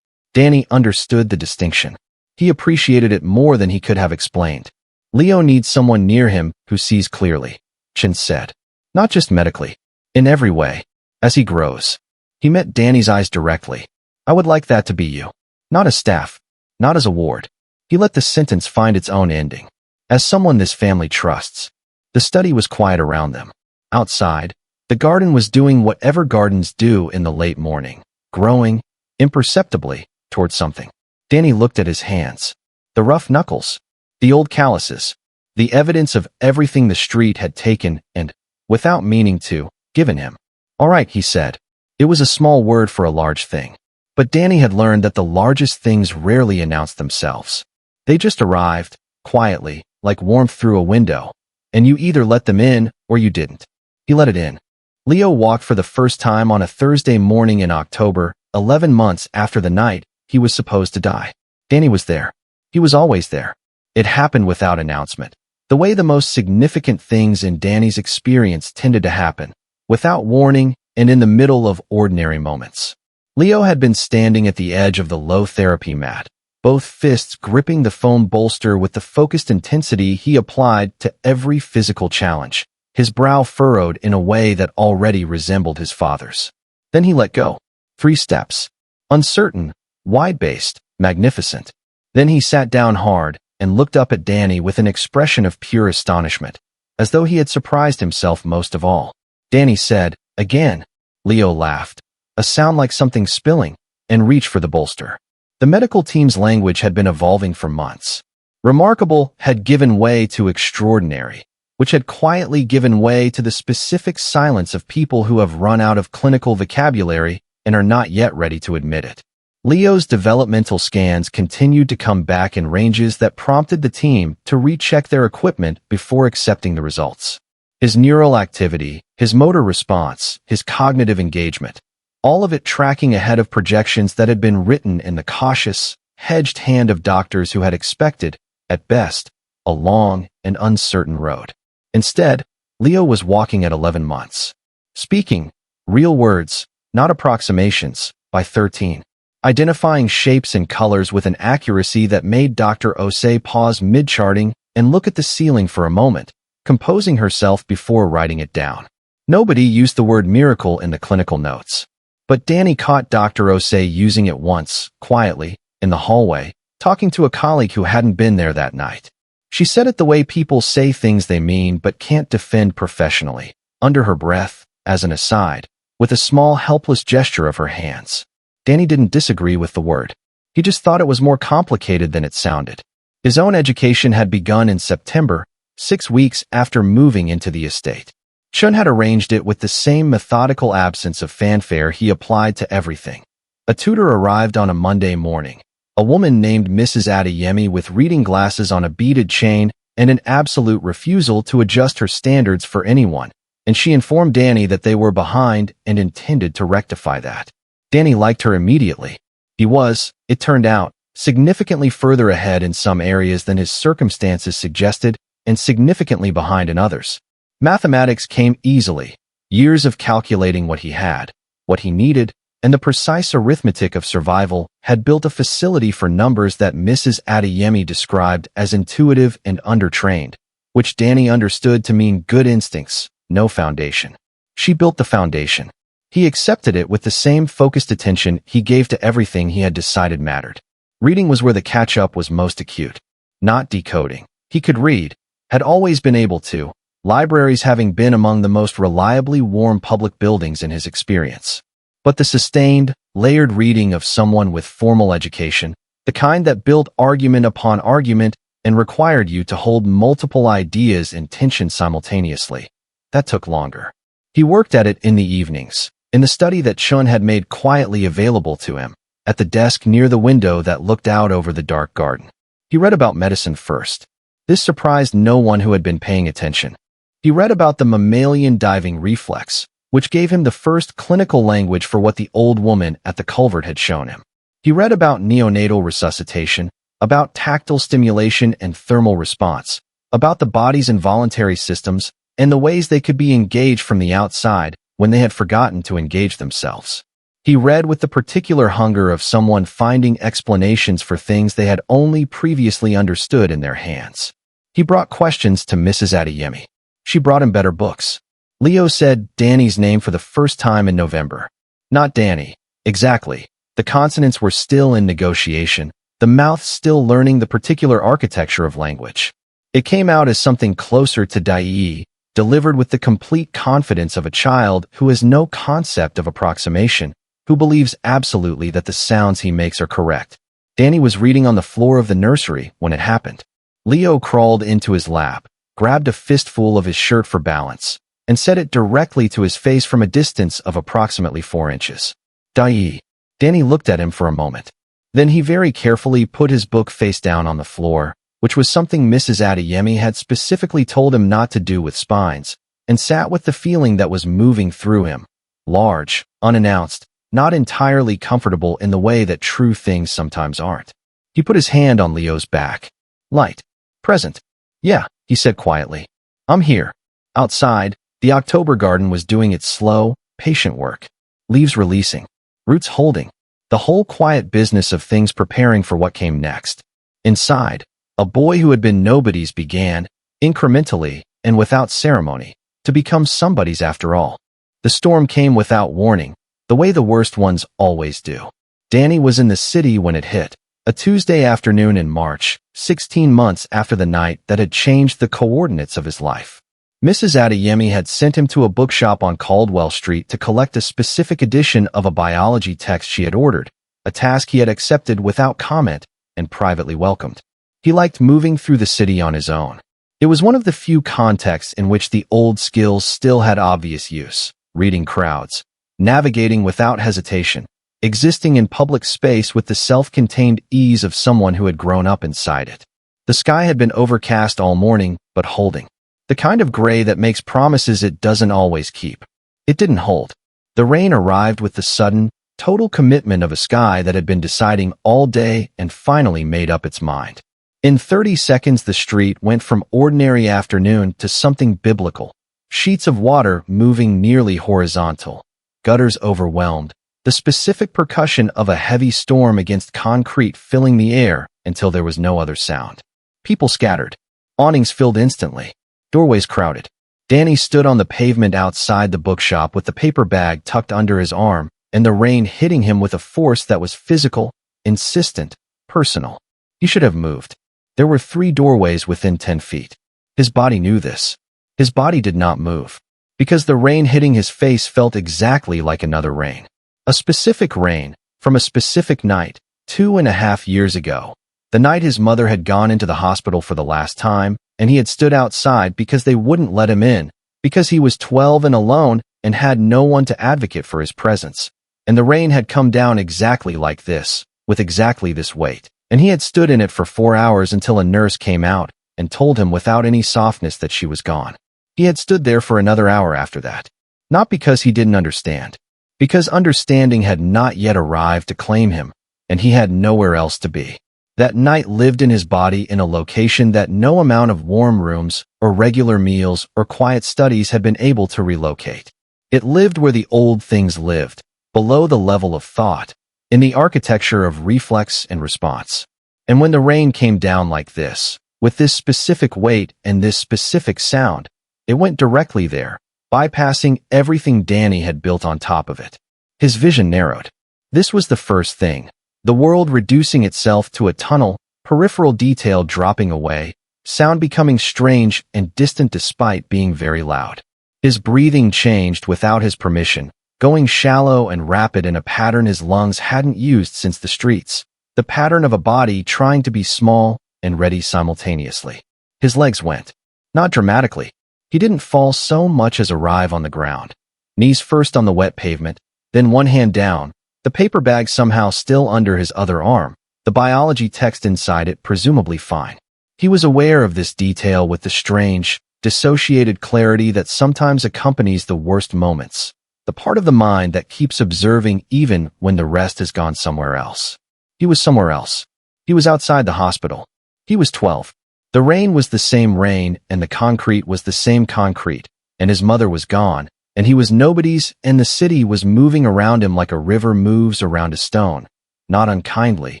Danny understood the distinction. He appreciated it more than he could have explained. Leo needs someone near him who sees clearly, Chen said. Not just medically. In every way. As he grows. He met Danny's eyes directly. I would like that to be you. Not as staff. Not as a ward. He let the sentence find its own ending. As someone this family trusts. The study was quiet around them. Outside, the garden was doing whatever gardens do in the late morning, growing, imperceptibly, toward something. Danny looked at his hands. The rough knuckles. The old calluses. The evidence of everything the street had taken and, without meaning to, given him. All right, he said. It was a small word for a large thing. But Danny had learned that the largest things rarely announced themselves. They just arrived, quietly, like warmth through a window, and you either let them in or you didn't. He let it in. Leo walked for the first time on a Thursday morning in October, 11 months after the night he was supposed to die. Danny was there. He was always there. It happened without announcement. The way the most significant things in Danny's experience tended to happen, without warning and in the middle of ordinary moments. Leo had been standing at the edge of the low therapy mat, both fists gripping the foam bolster with the focused intensity he applied to every physical challenge, his brow furrowed in a way that already resembled his father's. Then he let go. 3 steps. Uncertain, wide-based, magnificent. Then he sat down hard and looked up at Danny with an expression of pure astonishment, as though he had surprised himself most of all. Danny said, again. Leo laughed, a sound like something spilling, and reached for the bolster. The medical team's language had been evolving for months. Remarkable had given way to extraordinary, which had quietly given way to the specific silence of people who have run out of clinical vocabulary and are not yet ready to admit it. Leo's developmental scans continued to come back in ranges that prompted the team to recheck their equipment before accepting the results. His neural activity, his motor response, his cognitive engagement, all of it tracking ahead of projections that had been written in the cautious, hedged hand of doctors who had expected, at best, a long and uncertain road. Instead, Leo was walking at 11 months. Speaking, real words, not approximations, by 13. Identifying shapes and colors with an accuracy that made Dr. Osei pause mid-charting and look at the ceiling for a moment, composing herself before writing it down. Nobody used the word miracle in the clinical notes. But Danny caught Dr. Osei using it once, quietly, in the hallway, talking to a colleague who hadn't been there that night. She said it the way people say things they mean but can't defend professionally, under her breath, as an aside, with a small helpless gesture of her hands. Danny didn't disagree with the word. He just thought it was more complicated than it sounded. His own education had begun in September, 6 weeks after moving into the estate. Chun had arranged it with the same methodical absence of fanfare he applied to everything. A tutor arrived on a Monday morning, a woman named Mrs. Adeyemi with reading glasses on a beaded chain and an absolute refusal to adjust her standards for anyone, and she informed Danny that they were behind and intended to rectify that. Danny liked her immediately. He was, it turned out, significantly further ahead in some areas than his circumstances suggested and significantly behind in others. Mathematics came easily, years of calculating what he had, what he needed, and the precise arithmetic of survival had built a facility for numbers that Mrs. Adeyemi described as intuitive and undertrained, which Danny understood to mean good instincts, no foundation. She built the foundation. He accepted it with the same focused attention he gave to everything he had decided mattered. Reading was where the catch-up was most acute. Not decoding. He could read, had always been able to, libraries having been among the most reliably warm public buildings in his experience. But the sustained, layered reading of someone with formal education, the kind that built argument upon argument and required you to hold multiple ideas in tension simultaneously. That took longer. He worked at it in the evenings, in the study that Chun had made quietly available to him, at the desk near the window that looked out over the dark garden. He read about medicine first. This surprised no one who had been paying attention. He read about the mammalian diving reflex, which gave him the first clinical language for what the old woman at the culvert had shown him. He read about neonatal resuscitation, about tactile stimulation and thermal response, about the body's involuntary systems, and the ways they could be engaged from the outside when they had forgotten to engage themselves. He read with the particular hunger of someone finding explanations for things they had only previously understood in their hands. He brought questions to Mrs. Adeyemi. She brought him better books. Leo said Danny's name for the first time in November. Not Danny. Exactly. The consonants were still in negotiation, the mouth still learning the particular architecture of language. It came out as something closer to Dai, delivered with the complete confidence of a child who has no concept of approximation, who believes absolutely that the sounds he makes are correct. Danny was reading on the floor of the nursery when it happened. Leo crawled into his lap, grabbed a fistful of his shirt for balance, and set it directly to his face from a distance of approximately 4 inches. Dai. Danny looked at him for a moment. Then he very carefully put his book face down on the floor, which was something Mrs. Adeyemi had specifically told him not to do with spines, and sat with the feeling that was moving through him. Large, unannounced, not entirely comfortable in the way that true things sometimes aren't. He put his hand on Leo's back. Light. Present. Yeah, he said quietly. I'm here. Outside, the October garden was doing its slow, patient work. Leaves releasing. Roots holding. The whole quiet business of things preparing for what came next. Inside, a boy who had been nobody's began, incrementally and without ceremony, to become somebody's after all. The storm came without warning, the way the worst ones always do. Danny was in the city when it hit, a Tuesday afternoon in March, 16 months after the night that had changed the coordinates of his life. Mrs. Adeyemi had sent him to a bookshop on Caldwell Street to collect a specific edition of a biology text she had ordered, a task he had accepted without comment and privately welcomed. He liked moving through the city on his own. It was one of the few contexts in which the old skills still had obvious use: reading crowds, navigating without hesitation, existing in public space with the self-contained ease of someone who had grown up inside it. The sky had been overcast all morning, but holding. The kind of gray that makes promises it doesn't always keep. It didn't hold. The rain arrived with the sudden, total commitment of a sky that had been deciding all day and finally made up its mind. In 30 seconds, the street went from ordinary afternoon to something biblical. Sheets of water moving nearly horizontal. Gutters overwhelmed. The specific percussion of a heavy storm against concrete filling the air until there was no other sound. People scattered. Awnings filled instantly. Doorways crowded. Danny stood on the pavement outside the bookshop with the paper bag tucked under his arm, and the rain hitting him with a force that was physical, insistent, personal. He should have moved. There were 3 doorways within 10 feet. His body knew this. His body did not move, because the rain hitting his face felt exactly like another rain. A specific rain, from a specific night, 2.5 years ago. The night his mother had gone into the hospital for the last time, and he had stood outside because they wouldn't let him in, because he was 12 and alone and had no one to advocate for his presence. And the rain had come down exactly like this, with exactly this weight, and he had stood in it for 4 hours until a nurse came out and told him without any softness that she was gone. He had stood there for another hour after that. Not because he didn't understand, because understanding had not yet arrived to claim him, and he had nowhere else to be. That night lived in his body in a location that no amount of warm rooms or regular meals or quiet studies had been able to relocate. It lived where the old things lived, below the level of thought, in the architecture of reflex and response. And when the rain came down like this, with this specific weight and this specific sound, it went directly there, bypassing everything Danny had built on top of it. His vision narrowed. This was the first thing. The world reducing itself to a tunnel, peripheral detail dropping away, sound becoming strange and distant despite being very loud. His breathing changed without his permission, going shallow and rapid in a pattern his lungs hadn't used since the streets. the pattern of a body trying to be small and ready simultaneously. His legs went. Not dramatically. He didn't fall so much as arrive on the ground. Knees first on the wet pavement, then one hand down, the paper bag somehow still under his other arm, the biology text inside it presumably fine. He was aware of this detail with the strange, dissociated clarity that sometimes accompanies the worst moments, the part of the mind that keeps observing even when the rest has gone somewhere else. He was somewhere else. He was outside the hospital. He was 12. The rain was the same rain, and the concrete was the same concrete, and his mother was gone, and he was nobody's, and the city was moving around him like a river moves around a stone, not unkindly,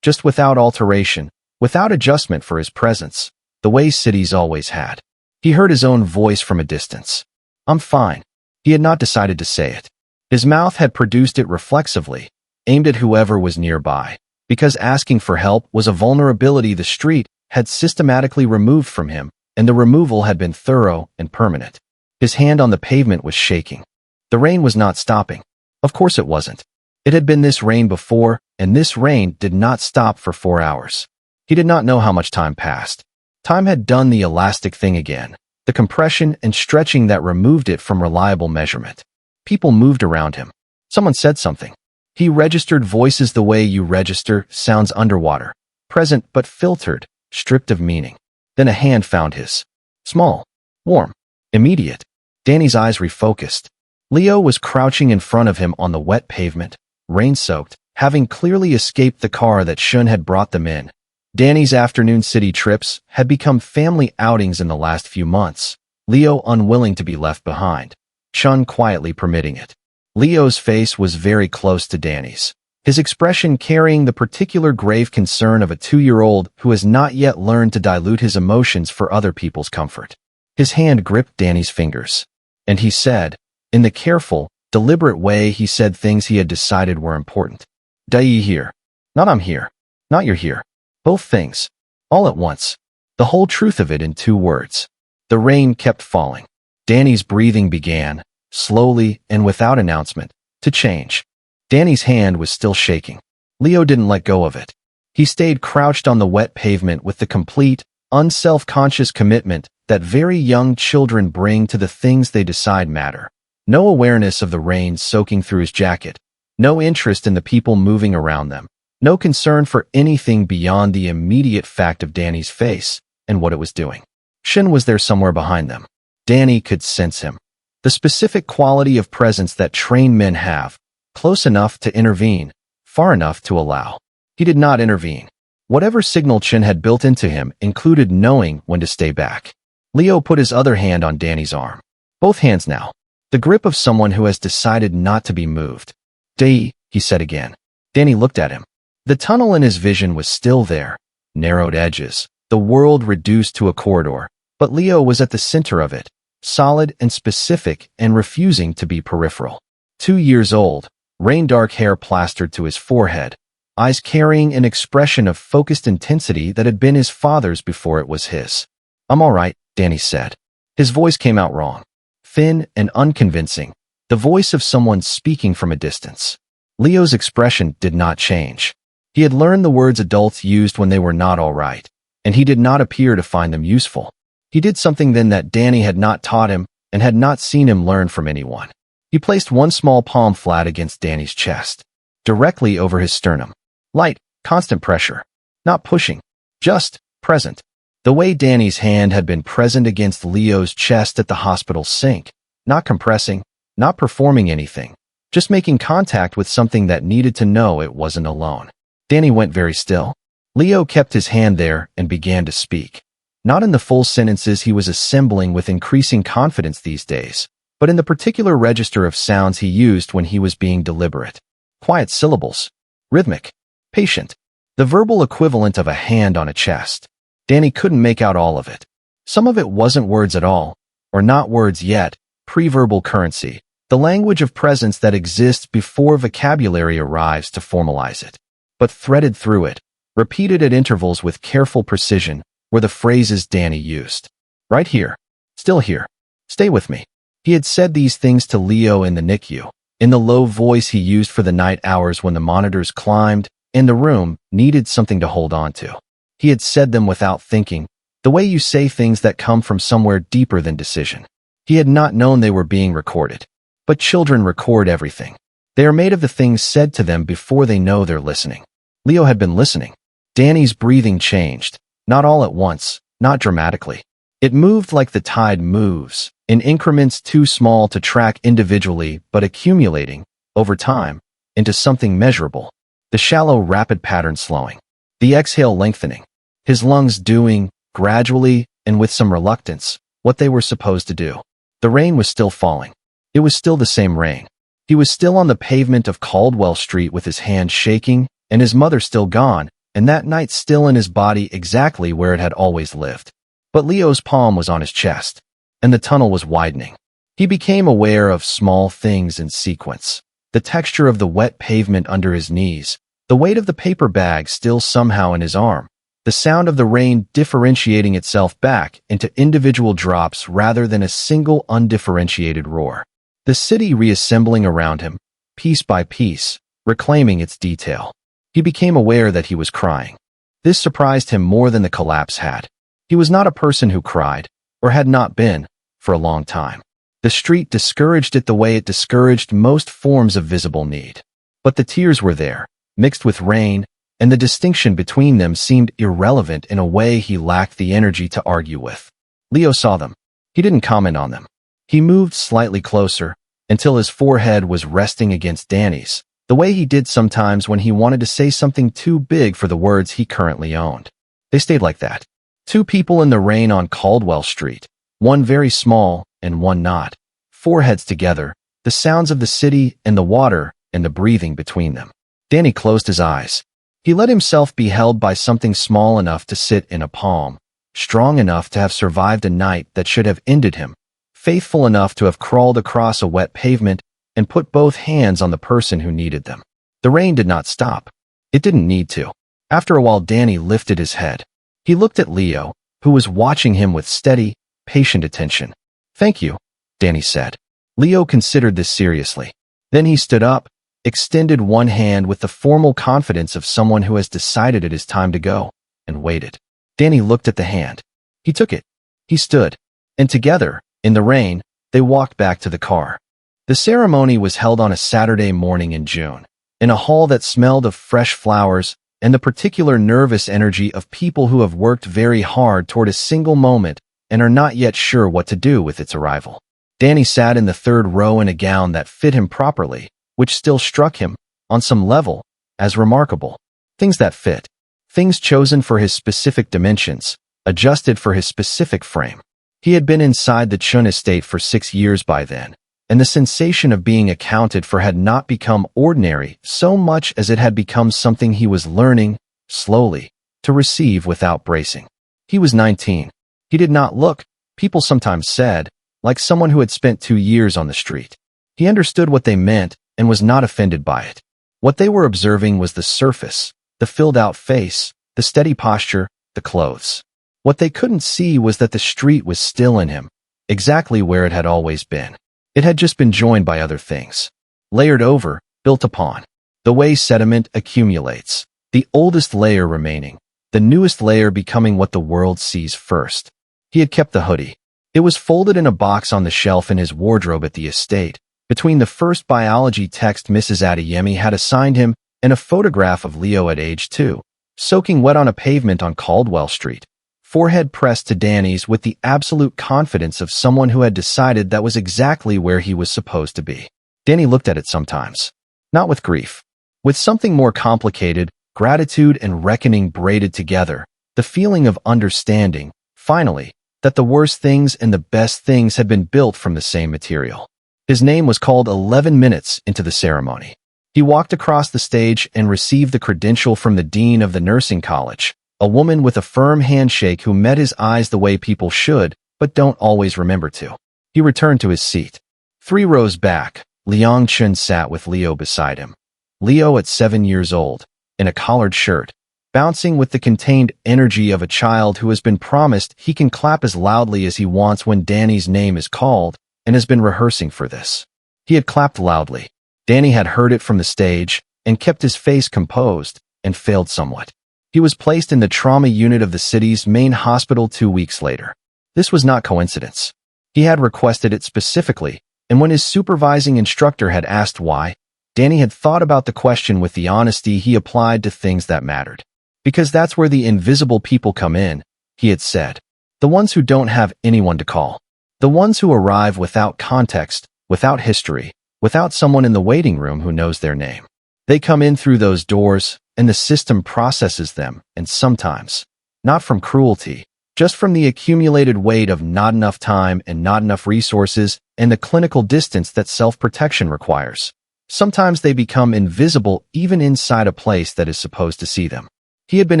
just without alteration, without adjustment for his presence, the way cities always had. He heard his own voice from a distance. I'm fine. He had not decided to say it. His mouth had produced it reflexively, aimed at whoever was nearby, because asking for help was a vulnerability the street had systematically removed from him, and the removal had been thorough and permanent. His hand on the pavement was shaking. The rain was not stopping. Of course it wasn't. It had been this rain before, and this rain did not stop for 4 hours. He did not know how much time passed. Time had done the elastic thing again, the compression and stretching that removed it from reliable measurement. People moved around him. Someone said something. He registered voices the way you register sounds underwater, present but filtered, stripped of meaning. Then a hand found his. Small, warm, immediate. Danny's eyes refocused. Leo was crouching in front of him on the wet pavement, rain-soaked, having clearly escaped the car that Shun had brought them in. Danny's afternoon city trips had become family outings in the last few months, Leo unwilling to be left behind, Shun quietly permitting it. Leo's face was very close to Danny's, his expression carrying the particular grave concern of a 2-year-old who has not yet learned to dilute his emotions for other people's comfort. His hand gripped Danny's fingers, and he said, in the careful, deliberate way he said things he had decided were important. "Dai here. Not I'm here. Not you're here. Both things. All at once. The whole truth of it in 2 words." The rain kept falling. Danny's breathing began, slowly and without announcement, to change. Danny's hand was still shaking. Leo didn't let go of it. He stayed crouched on the wet pavement with the complete, unself-conscious commitment that very young children bring to the things they decide matter. No awareness of the rain soaking through his jacket. No interest in the people moving around them. No concern for anything beyond the immediate fact of Danny's face and what it was doing. Shin was there somewhere behind them. Danny could sense him. The specific quality of presence that trained men have, close enough to intervene, far enough to allow. He did not intervene. Whatever signal Chin had built into him included knowing when to stay back. Leo put his other hand on Danny's arm. Both hands now. The grip of someone who has decided not to be moved. "Dai," he said again. Danny looked at him. The tunnel in his vision was still there, narrowed edges, the world reduced to a corridor, but Leo was at the center of it, solid and specific and refusing to be peripheral. 2 years old, rain-dark hair plastered to his forehead, eyes carrying an expression of focused intensity that had been his father's before it was his. "I'm all right," Danny said. His voice came out wrong, thin and unconvincing, the voice of someone speaking from a distance. Leo's expression did not change. He had learned the words adults used when they were not all right, and he did not appear to find them useful. He did something then that Danny had not taught him and had not seen him learn from anyone. He placed one small palm flat against Danny's chest, directly over his sternum. Light, constant pressure. Not pushing, just present. The way Danny's hand had been present against Leo's chest at the hospital sink, not compressing, not performing anything, just making contact with something that needed to know it wasn't alone. Danny went very still. Leo kept his hand there and began to speak. Not in the full sentences he was assembling with increasing confidence these days, but in the particular register of sounds he used when he was being deliberate. Quiet syllables. Rhythmic. Patient. The verbal equivalent of a hand on a chest. Danny couldn't make out all of it. Some of it wasn't words at all, or not words yet, pre-verbal currency, the language of presence that exists before vocabulary arrives to formalize it. But threaded through it, repeated at intervals with careful precision, were the phrases Danny used. Right here. Still here. Stay with me. He had said these things to Leo in the NICU, in the low voice he used for the night hours when the monitors climbed, in the room needed something to hold on to. He had said them without thinking, the way you say things that come from somewhere deeper than decision. He had not known they were being recorded. But children record everything. They are made of the things said to them before they know they're listening. Leo had been listening. Danny's breathing changed, not all at once, not dramatically. It moved like the tide moves, in increments too small to track individually but accumulating, over time, into something measurable. The shallow, rapid pattern slowing. The exhale lengthening. His lungs doing, gradually, and with some reluctance, what they were supposed to do. The rain was still falling. It was still the same rain. He was still on the pavement of Caldwell Street with his hand shaking, and his mother still gone, and that night still in his body exactly where it had always lived. But Leo's palm was on his chest, and the tunnel was widening. He became aware of small things in sequence. The texture of the wet pavement under his knees, the weight of the paper bag still somehow in his arm, the sound of the rain differentiating itself back into individual drops rather than a single undifferentiated roar. The city reassembling around him, piece by piece, reclaiming its detail. He became aware that he was crying. This surprised him more than the collapse had. He was not a person who cried, or had not been, for a long time. The street discouraged it the way it discouraged most forms of visible need. But the tears were there, mixed with rain, and the distinction between them seemed irrelevant in a way he lacked the energy to argue with. Leo saw them. He didn't comment on them. He moved slightly closer, until his forehead was resting against Danny's, the way he did sometimes when he wanted to say something too big for the words he currently owned. They stayed like that. Two people in the rain on Caldwell Street, one very small and one not, foreheads together, the sounds of the city and the water and the breathing between them. Danny closed his eyes. He let himself be held by something small enough to sit in a palm, strong enough to have survived a night that should have ended him, faithful enough to have crawled across a wet pavement and put both hands on the person who needed them. The rain did not stop. It didn't need to. After a while, Danny lifted his head. He looked at Leo, who was watching him with steady, patient attention. "Thank you," Danny said. Leo considered this seriously. Then he stood up, extended one hand with the formal confidence of someone who has decided it is time to go, and waited. Danny looked at the hand. He took it. He stood. And together, in the rain, they walked back to the car. The ceremony was held on a Saturday morning in June, in a hall that smelled of fresh flowers and the particular nervous energy of people who have worked very hard toward a single moment and are not yet sure what to do with its arrival. Danny sat in the third row in a gown that fit him properly, which still struck him, on some level, as remarkable. Things that fit. Things chosen for his specific dimensions, adjusted for his specific frame. He had been inside the Chun estate for 6 years by then, and the sensation of being accounted for had not become ordinary so much as it had become something he was learning, slowly, to receive without bracing. He was 19. He did not look, people sometimes said, like someone who had spent 2 years on the street. He understood what they meant and was not offended by it. What they were observing was the surface, the filled-out face, the steady posture, the clothes. What they couldn't see was that the street was still in him, exactly where it had always been. It had just been joined by other things. Layered over, built upon. The way sediment accumulates. The oldest layer remaining. The newest layer becoming what the world sees first. He had kept the hoodie. It was folded in a box on the shelf in his wardrobe at the estate, between the first biology text Mrs. Adeyemi had assigned him and a photograph of Leo at age 2, soaking wet on a pavement on Caldwell Street. Forehead pressed to Danny's with the absolute confidence of someone who had decided that was exactly where he was supposed to be. Danny looked at it sometimes. Not with grief. With something more complicated, gratitude and reckoning braided together, the feeling of understanding, finally, that the worst things and the best things had been built from the same material. His name was called 11 minutes into the ceremony. He walked across the stage and received the credential from the dean of the nursing college, a woman with a firm handshake who met his eyes the way people should, but don't always remember to. He returned to his seat. 3 rows back, Liang Chun sat with Leo beside him. Leo at 7 years old, in a collared shirt, bouncing with the contained energy of a child who has been promised he can clap as loudly as he wants when Danny's name is called, and has been rehearsing for this. He had clapped loudly. Danny had heard it from the stage, and kept his face composed, and failed somewhat. He was placed in the trauma unit of the city's main hospital 2 weeks later. This was not coincidence. He had requested it specifically, and when his supervising instructor had asked why, Danny had thought about the question with the honesty he applied to things that mattered. Because that's where the invisible people come in, he had said. The ones who don't have anyone to call. The ones who arrive without context, without history, without someone in the waiting room who knows their name. They come in through those doors, and the system processes them, and sometimes, not from cruelty, just from the accumulated weight of not enough time and not enough resources and the clinical distance that self-protection requires. Sometimes they become invisible even inside a place that is supposed to see them. He had been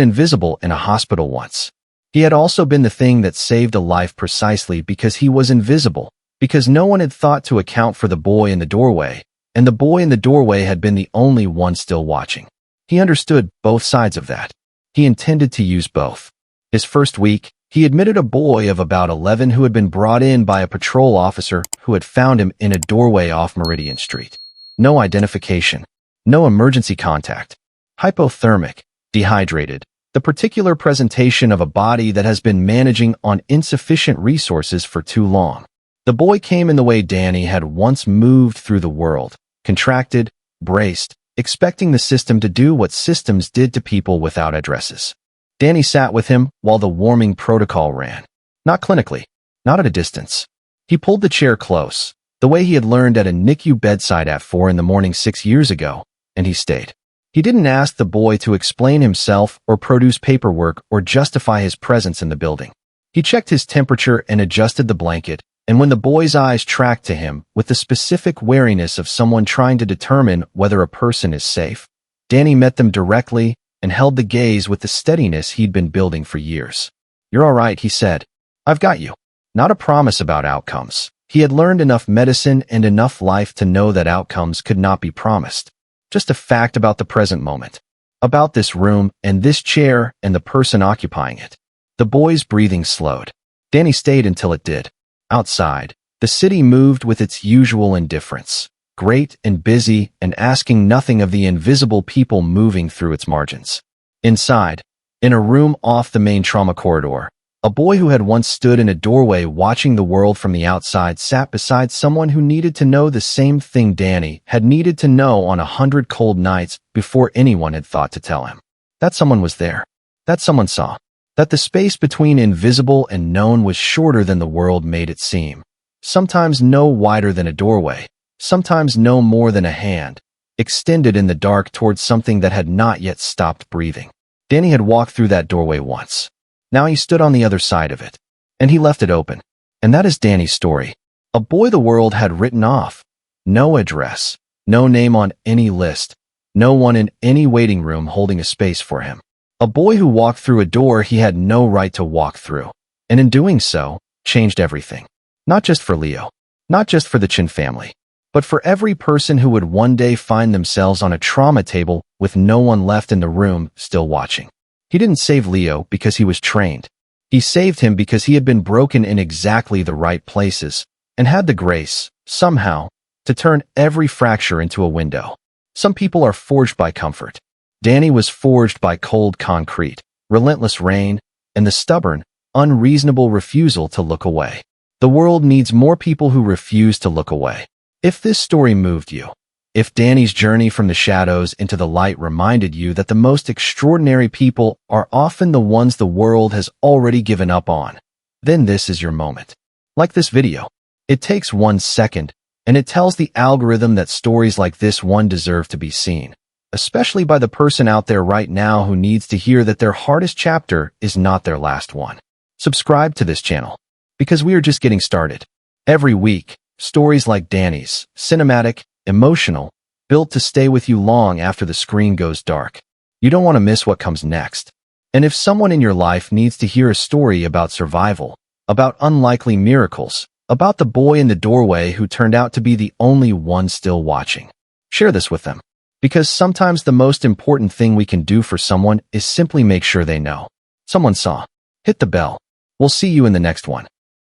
invisible in a hospital once. He had also been the thing that saved a life precisely because he was invisible, because no one had thought to account for the boy in the doorway, and the boy in the doorway had been the only one still watching. He understood both sides of that. He intended to use both. His first week, he admitted a boy of about 11 who had been brought in by a patrol officer who had found him in a doorway off Meridian Street. No identification. No emergency contact. Hypothermic. Dehydrated. The particular presentation of a body that has been managing on insufficient resources for too long. The boy came in the way Danny had once moved through the world, contracted, braced, expecting the system to do what systems did to people without addresses. Danny sat with him while the warming protocol ran. Not clinically, not at a distance. He pulled the chair close, the way he had learned at a NICU bedside at 4 in the morning 6 years ago, and he stayed. He didn't ask the boy to explain himself or produce paperwork or justify his presence in the building. He checked his temperature and adjusted the blanket, and when the boy's eyes tracked to him with the specific wariness of someone trying to determine whether a person is safe, Danny met them directly and held the gaze with the steadiness he'd been building for years. "You're all right," he said. "I've got you." Not a promise about outcomes. He had learned enough medicine and enough life to know that outcomes could not be promised. Just a fact about the present moment. About this room and this chair and the person occupying it. The boy's breathing slowed. Danny stayed until it did. Outside, the city moved with its usual indifference, great and busy and asking nothing of the invisible people moving through its margins. Inside, in a room off the main trauma corridor, a boy who had once stood in a doorway watching the world from the outside sat beside someone who needed to know the same thing Danny had needed to know on 100 cold nights before anyone had thought to tell him. That someone was there. That someone saw. That the space between invisible and known was shorter than the world made it seem. Sometimes no wider than a doorway. Sometimes no more than a hand, extended in the dark towards something that had not yet stopped breathing. Danny had walked through that doorway once. Now he stood on the other side of it, and he left it open. And that is Danny's story. A boy the world had written off. No address, no name on any list, no one in any waiting room holding a space for him. A boy who walked through a door he had no right to walk through, and in doing so, changed everything. Not just for Leo, not just for the Chin family, but for every person who would one day find themselves on a trauma table with no one left in the room still watching. He didn't save Leo because he was trained. He saved him because he had been broken in exactly the right places and had the grace, somehow, to turn every fracture into a window. Some people are forged by comfort. Danny was forged by cold concrete, relentless rain, and the stubborn, unreasonable refusal to look away. The world needs more people who refuse to look away. If this story moved you, if Danny's journey from the shadows into the light reminded you that the most extraordinary people are often the ones the world has already given up on, then this is your moment. Like this video. It takes 1 second, and it tells the algorithm that stories like this one deserve to be seen, especially by the person out there right now who needs to hear that their hardest chapter is not their last one. Subscribe to this channel, because we are just getting started. Every week, stories like Danny's, cinematic, emotional, built to stay with you long after the screen goes dark. You don't want to miss what comes next. And if someone in your life needs to hear a story about survival, about unlikely miracles, about the boy in the doorway who turned out to be the only one still watching, share this with them. Because sometimes the most important thing we can do for someone is simply make sure they know. Someone saw. Hit the bell. We'll see you in the next one.